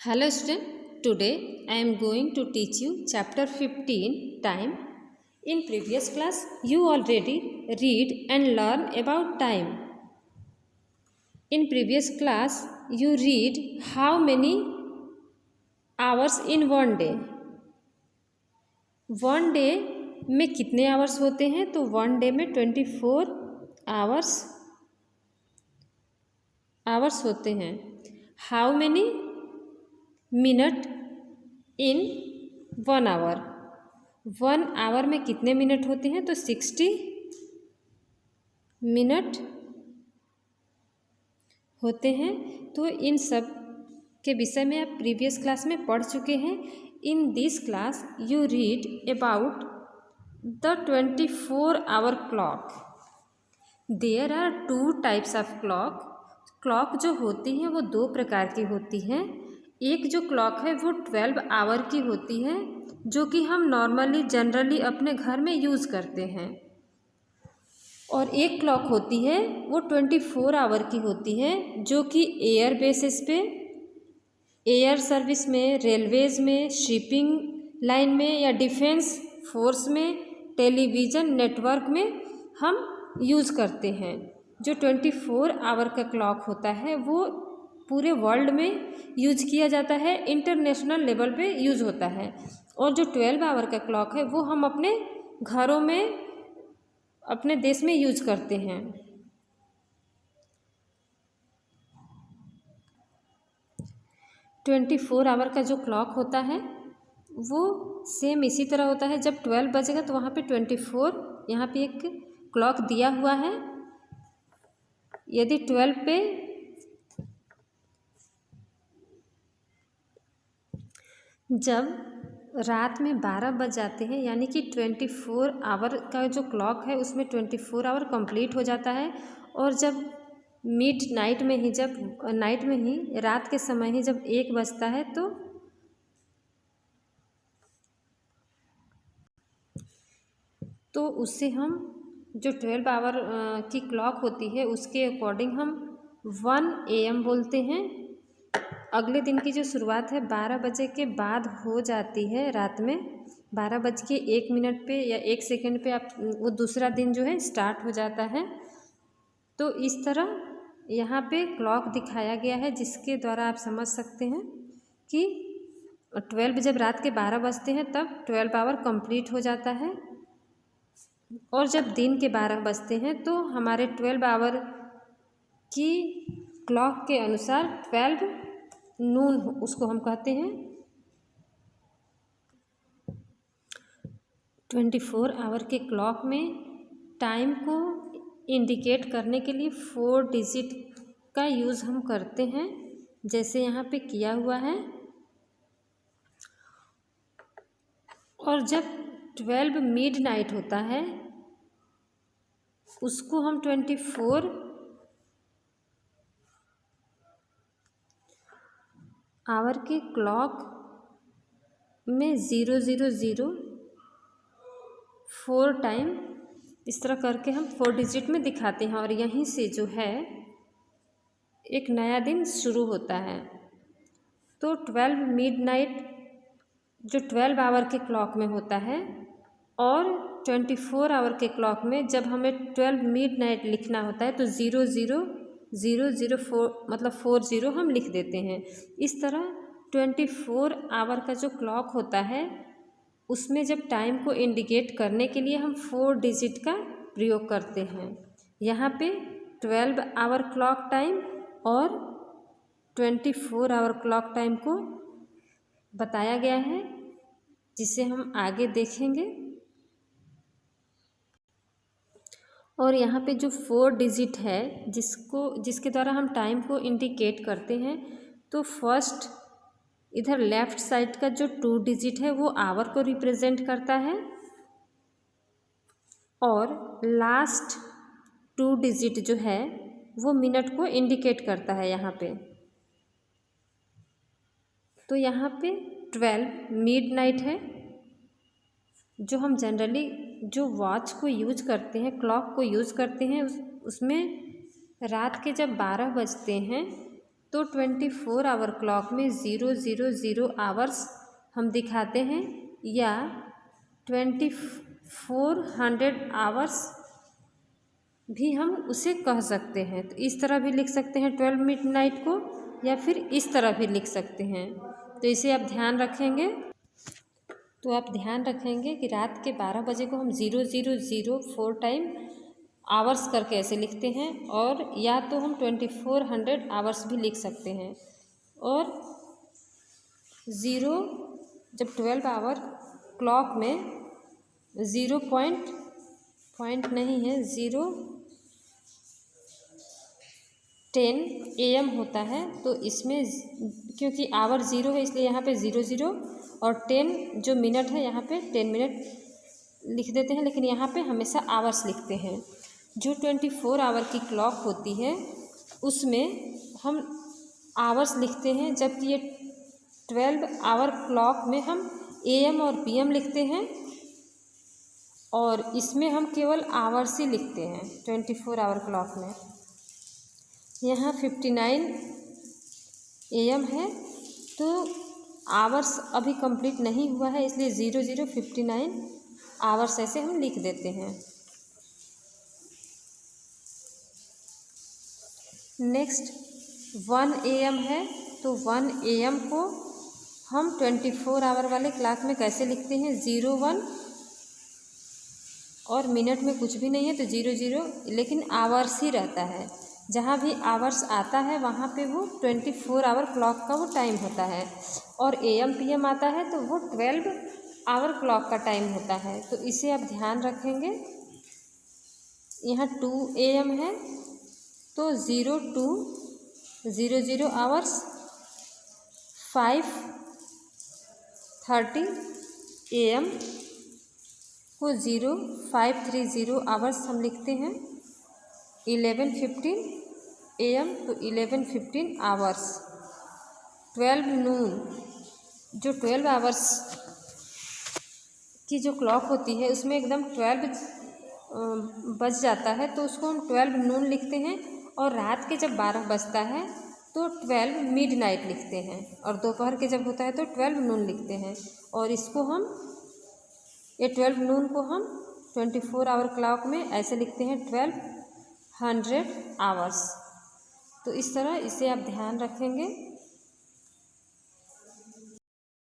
Hello student, today I am going to teach you chapter 15 time. In previous class you already read and learn about time. In previous class you read how many hours in one day. One day में कितने hours होते हैं? तो one day में 24 hours होते हैं. How many minute in 1 hour? 1 hour में कितने मिनट होते हैं? तो 60 मिनट होते हैं. तो इन सब के विषय में आप प्रीवियस क्लास में पढ़ चुके हैं. In this class you read about the 24 hour clock. There are 2 types of clock. Clock जो होती हैं वो 2 प्रकार की होती हैं. एक जो क्लॉक है वो 12 आवर की होती है, जो कि हम नॉर्मली जनरली अपने घर में यूज़ करते हैं. और एक क्लॉक होती है वो 24 आवर की होती है, जो कि एयर बेसिस पे, एयर सर्विस में, रेलवेज़ में, शिपिंग लाइन में या डिफेंस फोर्स में, टेलीविज़न नेटवर्क में हम यूज़ करते हैं. जो 24 आवर का क्लॉक होता है वो पूरे वर्ल्ड में यूज़ किया जाता है, इंटरनेशनल लेवल पे यूज़ होता है. और जो 12 आवर का क्लॉक है वो हम अपने घरों में, अपने देश में यूज़ करते हैं. ट्वेंटी 24 आवर का जो क्लॉक होता है वो सेम इसी तरह होता है. जब 12 बजेगा तो वहाँ पे 24, यहाँ पे एक क्लॉक दिया हुआ है. यदि 12 पे जब रात में 12 बज जाते हैं, यानी कि 24 आवर का जो क्लॉक है उसमें 24 आवर कंप्लीट हो जाता है. और जब मिड नाइट में ही, जब नाइट में ही, रात के समय ही जब 1 बजता है तो उससे हम जो 12 आवर की क्लॉक होती है उसके अकॉर्डिंग हम 1 AM बोलते हैं. अगले दिन की जो शुरुआत है 12 बजे के बाद हो जाती है. रात में 12 बज के 1 मिनट पे या 1 सेकंड पे आप वो दूसरा दिन जो है स्टार्ट हो जाता है. तो इस तरह यहाँ पे क्लॉक दिखाया गया है, जिसके द्वारा आप समझ सकते हैं कि 12 जब रात के 12 बजते हैं तब 12 आवर कंप्लीट हो जाता है. और जब दिन के 12 बजते हैं तो हमारे 12 आवर की क्लॉक के अनुसार 12 नून उसको हम कहते हैं. 24 आवर के क्लॉक में टाइम को इंडिकेट करने के लिए 4 डिजिट का यूज़ हम करते हैं, जैसे यहाँ पे किया हुआ है. और जब 12 मिडनाइट होता है उसको हम 24 आवर के क्लॉक में 0004 टाइम इस तरह करके हम 4 डिजिट में दिखाते हैं. और यहीं से जो है एक नया दिन शुरू होता है. तो 12 मिडनाइट जो 12 आवर के क्लॉक में होता है, और 24 आवर के क्लॉक में जब हमें 12 मिडनाइट लिखना होता है तो 0004 मतलब 40 हम लिख देते हैं. इस तरह 24 आवर का जो क्लॉक होता है उसमें जब टाइम को इंडिकेट करने के लिए हम 4 डिजिट का प्रयोग करते हैं. यहाँ पे 12 आवर क्लॉक टाइम और 24 आवर क्लॉक टाइम को बताया गया है, जिसे हम आगे देखेंगे. और यहाँ पे जो 4 डिजिट है जिसके द्वारा हम टाइम को इंडिकेट करते हैं, तो फर्स्ट इधर लेफ्ट साइड का जो 2 डिजिट है वो आवर को रिप्रेजेंट करता है, और लास्ट 2 डिजिट जो है वो मिनट को इंडिकेट करता है यहाँ पे. तो यहाँ पे 12 मिडनाइट है. जो हम जनरली जो वॉच को यूज़ करते हैं, क्लॉक को यूज़ करते हैं, उसमें रात के जब 12 बजते हैं तो 24 आवर क्लॉक में 000 आवर्स हम दिखाते हैं, या 2400 आवर्स भी हम उसे कह सकते हैं। तो इस तरह भी लिख सकते हैं 12 मिडनाइट को, या फिर इस तरह भी लिख सकते हैं। तो इसे आप ध्यान रखेंगे। तो आप ध्यान रखेंगे कि रात के 12 बजे को हम 0004 टाइम आवर्स करके ऐसे लिखते हैं, और या तो हम 2400 आवर्स भी लिख सकते हैं। और ज़ीरो जब 12 आवर क्लॉक में 0 पॉइंट नहीं है, 0:10 AM होता है, तो इसमें क्योंकि आवर 0 है इसलिए यहाँ पे 00 और 10 जो मिनट है यहाँ पे 10 मिनट लिख देते हैं, लेकिन यहाँ पे हमेशा आवर्स लिखते हैं। जो 24 आवर की क्लॉक होती है उसमें हम आवर्स लिखते हैं, जबकि ये 12 आवर क्लॉक में हम AM और PM लिखते हैं, और इसमें हम केवल आवर्स ही लिखते हैं 24 आवर क्लॉक में। यहाँ 59 AM है, तो आवर्स अभी कंप्लीट नहीं हुआ है, इसलिए 00:59 आवर्स ऐसे हम लिख देते हैं। नेक्स्ट 1 AM है, तो 1 AM को हम 24 आवर वाले क्लॉक में कैसे लिखते हैं, 01 और मिनट में कुछ भी नहीं है तो 00, लेकिन आवर्स ही रहता है। जहाँ भी आवर्स आता है वहाँ पे वो 24 आवर क्लॉक का वो टाइम होता है, और AM PM आता है तो वो 12 आवर क्लॉक का टाइम होता है। तो इसे आप ध्यान रखेंगे। यहाँ 2 AM है, तो 02:00 आवर्स 5:30 AM को 0530 आवर्स हम लिखते हैं। 11:15 AM तो 11:15 आवर्स। 12 नून जो 12 आवर्स की जो क्लॉक होती है उसमें एकदम 12 बज जाता है, तो उसको हम 12 नून लिखते हैं, और रात के जब 12 बजता है तो 12 मिडनाइट लिखते हैं, और दोपहर के जब होता है तो 12 नून लिखते हैं। और इसको हम ये 12 नून को हम 24 आवर क्लॉक में ऐसे लिखते हैं 1200 आवर्स। तो इस तरह इसे आप ध्यान रखेंगे।